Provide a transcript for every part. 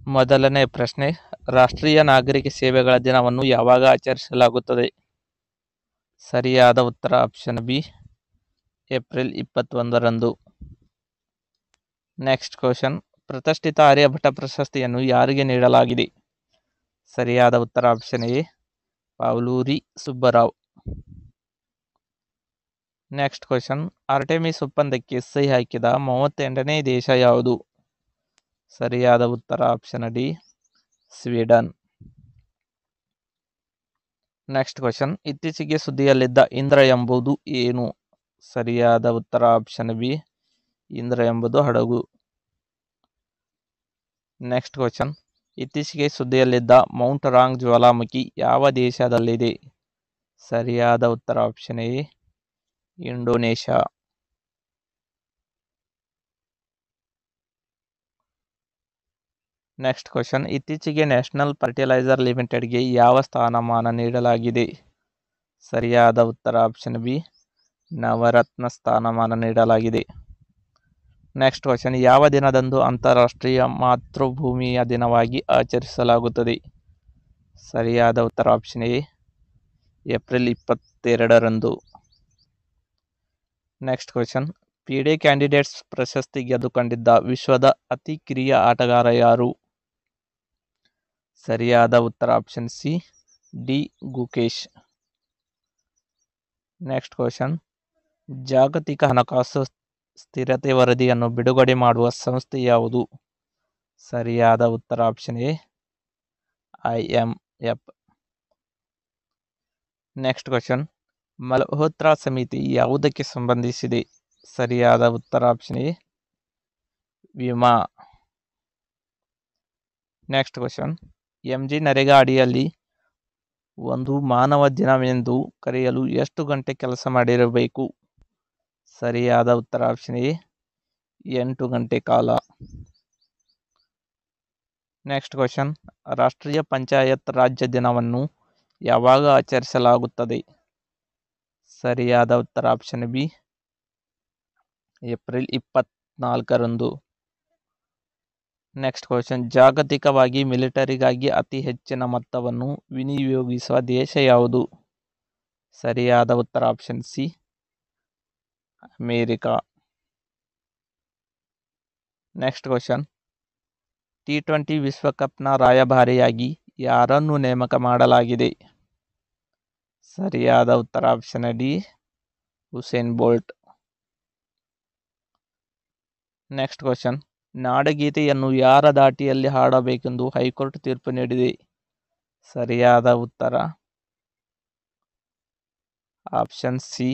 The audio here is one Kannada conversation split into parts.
ಮೊದಲನೇ ಪ್ರಶ್ನೆ, ರಾಷ್ಟ್ರೀಯ ನಾಗರಿಕ ಸೇವೆಗಳ ದಿನವನ್ನು ಯಾವಾಗ ಆಚರಿಸಲಾಗುತ್ತದೆ? ಸರಿಯಾದ ಉತ್ತರ ಆಪ್ಷನ್ ಬಿ, ಏಪ್ರಿಲ್ 21ರಂದು. ನೆಕ್ಸ್ಟ್ ಕ್ವಶನ್, ಪ್ರತಿಷ್ಠಿತ ಆರ್ಯಭಟ ಪ್ರಶಸ್ತಿಯನ್ನು ಯಾರಿಗೆ ನೀಡಲಾಗಿದೆ? ಸರಿಯಾದ ಉತ್ತರ option A, Pavluri Subbarao. Next question, Artemis ಒಪ್ಪಂದಕ್ಕೆ ಸಹಿ ಹಾಕಿದ 38ನೇ ದೇಶ ಯಾವುದು? ಸರಿಯಾದ ಉತ್ತರ option D, Sweden. Next question, ಇತ್ತೀಚೆಗೆ ಸುದ್ದಿಯಲ್ಲಿದ್ದ ಇಂದ್ರ ಎಂಬುದು ಏನು? ಸರಿಯಾದ ಉತ್ತರ ಆಪ್ಷನ್ ಬಿ, ಇಂದ್ರ ಎಂಬುದು ಹಡಗು. ನೆಕ್ಸ್ಟ್ ಕ್ವಶನ್, ಇತ್ತೀಚೆಗೆ ಸುದ್ದಿಯಲ್ಲಿದ್ದ ಮೌಂಟ್ ರಾಂಗ್ ಜ್ವಾಲಾಮುಖಿ ಯಾವ ದೇಶದಲ್ಲಿದೆ? ಸರಿಯಾದ ಉತ್ತರ option A, Indonesia. Next question, ಇತ್ತೀಚೆಗೆ ನ್ಯಾಷನಲ್ ಫರ್ಟಿಲೈಸರ್ ಲಿಮಿಟೆಡ್ಗೆ ಯಾವ ಸ್ಥಾನಮಾನ ನೀಡಲಾಗಿದೆ? ಸರಿಯಾದ ಉತ್ತರ ಆಪ್ಷನ್ ಬಿ, ನವರತ್ನ ಸ್ಥಾನಮಾನ ನೀಡಲಾಗಿದೆ. ನೆಕ್ಸ್ಟ್ ಕ್ವಶನ್, ಯಾವ ದಿನದಂದು ಅಂತಾರಾಷ್ಟ್ರೀಯ ಮಾತೃಭೂಮಿಯ ದಿನವಾಗಿ ಆಚರಿಸಲಾಗುತ್ತದೆ? ಸರಿಯಾದ ಉತ್ತರ ಆಪ್ಷನ್ ಎ, ಏಪ್ರಿಲ್ 22ರಂದು. ನೆಕ್ಸ್ಟ್ ಕ್ವಶನ್, ಫಿಡೆ ಕ್ಯಾಂಡಿಡೇಟ್ಸ್ ಪ್ರಶಸ್ತಿ ಗೆದ್ದುಕೊಂಡಿದ್ದ ವಿಶ್ವದ ಅತಿ ಕಿರಿಯ ಆಟಗಾರ ಯಾರು? ಸರಿಯಾದ ಉತ್ತರ option C, D Gukesh. Next question, ಜಾಗತಿಕ ಹಣಕಾಸು ಸ್ಥಿರತೆ ವರದಿಯನ್ನು ಬಿಡುಗಡೆ ಮಾಡುವ ಸಂಸ್ಥೆ ಯಾವುದು? ಸರಿಯಾದ ಉತ್ತರ option A, IMF. Next question, Malhotra ಸಮಿತಿ ಯಾವುದಕ್ಕೆ ಸಂಬಂಧಿಸಿದೆ? ಸರಿಯಾದ ಉತ್ತರ ಆಪ್ಷನ್ ಎ, ವಿಮಾ. ನೆಕ್ಸ್ಟ್ ಕ್ವಶನ್, MG ನರೇಗಾ ಅಡಿಯಲ್ಲಿ ಒಂದು ಮಾನವ ದಿನವೆಂದು ಕರೆಯಲು ಎಷ್ಟು ಗಂಟೆ ಕೆಲಸ ಮಾಡಿರಬೇಕು? ಸರಿಯಾದ ಉತ್ತರ ಆಪ್ಷನ್ ಎ, 8 ಗಂಟೆ ಕಾಲ. ನೆಕ್ಸ್ಟ್ ಕ್ವಶನ್, ರಾಷ್ಟ್ರೀಯ ಪಂಚಾಯತ್ ರಾಜ್ಯ ದಿನವನ್ನು ಯಾವಾಗ ಆಚರಿಸಲಾಗುತ್ತದೆ? ಸರಿಯಾದ ಉತ್ತರ ಆಪ್ಷನ್ ಬಿ, ಏಪ್ರಿಲ್ 24ರಂದು. ನೆಕ್ಸ್ಟ್ ಕ್ವಶನ್, ಜಾಗತಿಕವಾಗಿ ಮಿಲಿಟರಿಗಾಗಿ ಅತಿ ಹೆಚ್ಚಿನ ಮೊತ್ತವನ್ನು ವಿನಿಯೋಗಿಸುವ ದೇಶ ಯಾವುದು? ಸರಿಯಾದ ಉತ್ತರ option C, America. Next question, T20 ವಿಶ್ವಕಪ್ನ ರಾಯಭಾರಿಯಾಗಿ ಯಾರನ್ನು ನೇಮಕ ಮಾಡಲಾಗಿದೆ? ಸರಿಯಾದ ಉತ್ತರ option D, Usain Bolt. Next question, ನಾಡಗೀತೆಯನ್ನು ಯಾರ ಧಾಟಿಯಲ್ಲಿ ಹಾಡಬೇಕೆಂದು ಹೈಕೋರ್ಟ್ ತೀರ್ಪು ನೀಡಿದೆ? ಸರಿಯಾದ ಉತ್ತರ ಆಪ್ಷನ್ ಸಿ,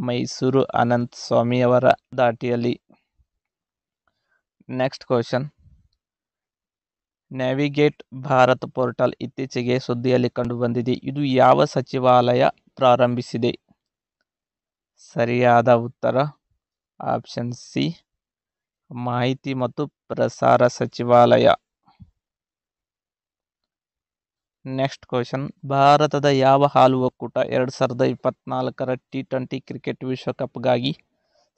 ಮೈಸೂರು ಅನಂತ ಸ್ವಾಮಿಯವರ ಧಾಟಿಯಲ್ಲಿ. Next question, navigate Bharat portal ಇತ್ತೀಚೆಗೆ ಸುದ್ದಿಯಲ್ಲಿ ಕಂಡುಬಂದಿದೆ. ಇದು ಯಾವ ಸಚಿವಾಲಯ ಪ್ರಾರಂಭಿಸಿದೆ? ಸರಿಯಾದ ಉತ್ತರ ಆಪ್ಷನ್ ಸಿ, ಮಾಹಿತಿ ಮತ್ತು ಪ್ರಸಾರ ಸಚಿವಾಲಯ. ನೆಕ್ಸ್ಟ್ ಕ್ವಶನ್, ಭಾರತದ ಯಾವ ಹಾಲು ಒಕ್ಕೂಟ 2024ರ T20 ಕ್ರಿಕೆಟ್ ವಿಶ್ವಕಪ್ಗಾಗಿ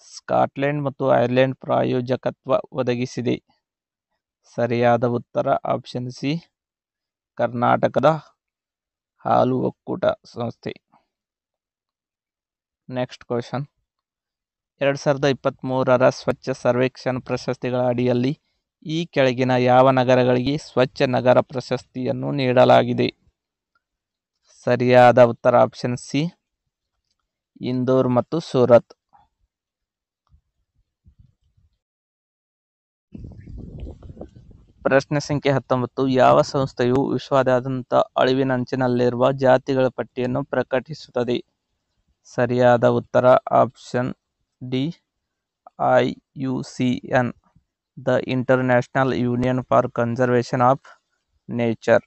ಸ್ಕಾಟ್ಲೆಂಡ್ ಮತ್ತು ಐರ್ಲೆಂಡ್ ಪ್ರಾಯೋಜಕತ್ವ ಒದಗಿಸಿದೆ? ಸರಿಯಾದ ಉತ್ತರ ಆಪ್ಷನ್ ಸಿ, ಕರ್ನಾಟಕದ ಹಾಲು ಒಕ್ಕೂಟ ಸಂಸ್ಥೆ. ನೆಕ್ಸ್ಟ್ ಕ್ವಶನ್, 2023ರ ಸ್ವಚ್ಛ ಸರ್ವೇಕ್ಷಣ್ ಪ್ರಶಸ್ತಿಗಳ ಅಡಿಯಲ್ಲಿ ಈ ಕೆಳಗಿನ ಯಾವ ನಗರಗಳಿಗೆ ಸ್ವಚ್ಛ ನಗರ ಪ್ರಶಸ್ತಿಯನ್ನು ನೀಡಲಾಗಿದೆ? ಸರಿಯಾದ ಉತ್ತರ ಆಪ್ಷನ್ ಸಿ, ಇಂದೋರ್ ಮತ್ತು ಸೂರತ್. ಪ್ರಶ್ನೆ ಸಂಖ್ಯೆ 19, ಯಾವ ಸಂಸ್ಥೆಯು ವಿಶ್ವದಾದ್ಯಂತ ಅಳಿವಿನಂಚಿನಲ್ಲಿರುವ ಜಾತಿಗಳ ಪಟ್ಟಿಯನ್ನು ಪ್ರಕಟಿಸುತ್ತದೆ? ಸರಿಯಾದ ಉತ್ತರ option D, IUCN, the international union for conservation of nature.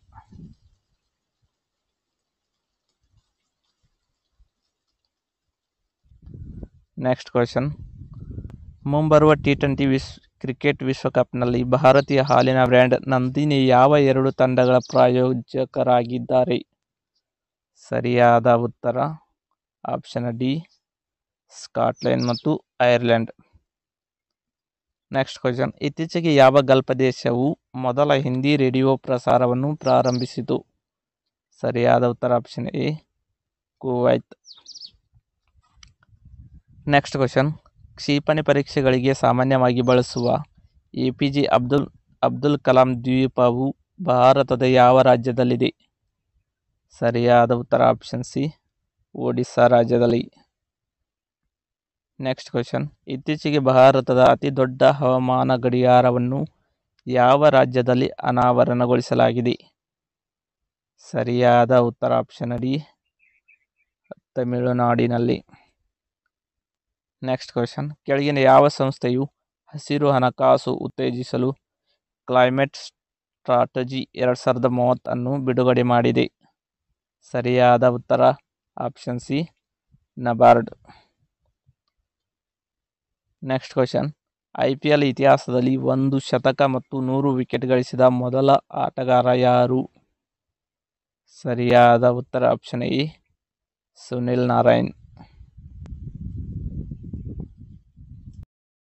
Next question, ಮುಂಬರುವ T20 ಕ್ರಿಕೆಟ್ ವಿಶ್ವಕಪ್ನಲ್ಲಿ ಭಾರತೀಯ ಹಾಲಿನ ಬ್ರ್ಯಾಂಡ್ ನಂದಿನಿ ಯಾವ 2 ತಂಡಗಳ ಪ್ರಾಯೋಜಕರಾಗಿದ್ದಾರೆ? ಸರಿಯಾದ ಉತ್ತರ ಆಪ್ಷನ್ ಡಿ, ಸ್ಕಾಟ್ಲೆಂಡ್ ಮತ್ತು ಐರ್ಲೆಂಡ್. ನೆಕ್ಸ್ಟ್ ಕ್ವಶನ್, ಇತ್ತೀಚೆಗೆ ಯಾವ ಗಲ್ಫ್ ದೇಶವು ಮೊದಲ ಹಿಂದಿ ರೇಡಿಯೋ ಪ್ರಸಾರವನ್ನು ಪ್ರಾರಂಭಿಸಿತು? ಸರಿಯಾದ ಉತ್ತರ option A, Kuwait. Next question, ಕ್ಷಿಪಣಿ ಪರೀಕ್ಷೆಗಳಿಗೆ ಸಾಮಾನ್ಯವಾಗಿ ಬಳಸುವ ಎಪಿಜೆ ಅಬ್ದುಲ್ ಕಲಾಂ ದ್ವೀಪವು ಭಾರತದ ಯಾವ ರಾಜ್ಯದಲ್ಲಿದೆ? ಸರಿಯಾದ ಉತ್ತರ ಆಪ್ಷನ್ ಸಿ, ಒಡಿಸ್ಸಾ ರಾಜ್ಯದಲ್ಲಿ. ನೆಕ್ಸ್ಟ್ ಕ್ವಶನ್, ಇತ್ತೀಚೆಗೆ ಭಾರತದ ಅತಿ ದೊಡ್ಡ ಹವಾಮಾನ ಗಡಿಯಾರವನ್ನು ಯಾವ ರಾಜ್ಯದಲ್ಲಿ ಅನಾವರಣಗೊಳಿಸಲಾಗಿದೆ? ಸರಿಯಾದ ಉತ್ತರ ಆಪ್ಷನ್ ಡಿ, ತಮಿಳುನಾಡಿನಲ್ಲಿ. ನೆಕ್ಸ್ಟ್ ಕ್ವಶನ್, ಕೆಳಗಿನ ಯಾವ ಸಂಸ್ಥೆಯು ಹಸಿರು ಹಣಕಾಸು ಉತ್ತೇಜಿಸಲು ಕ್ಲೈಮೇಟ್ ಸ್ಟ್ರಾಟಜಿ 2030 ಅನ್ನು ಬಿಡುಗಡೆ ಮಾಡಿದೆ? ಸರಿಯಾದ ಉತ್ತರ option C, NABARD. Next question, IPL ಇತಿಹಾಸದಲ್ಲಿ 1 ಶತಕ ಮತ್ತು 100 ವಿಕೆಟ್ ಗಳಿಸಿದ ಮೊದಲ ಆಟಗಾರ ಯಾರು? ಸರಿಯಾದ ಉತ್ತರ ಆಪ್ಷನ್ ಎ, ಸುನಿಲ್ ನಾರಾಯಣ್.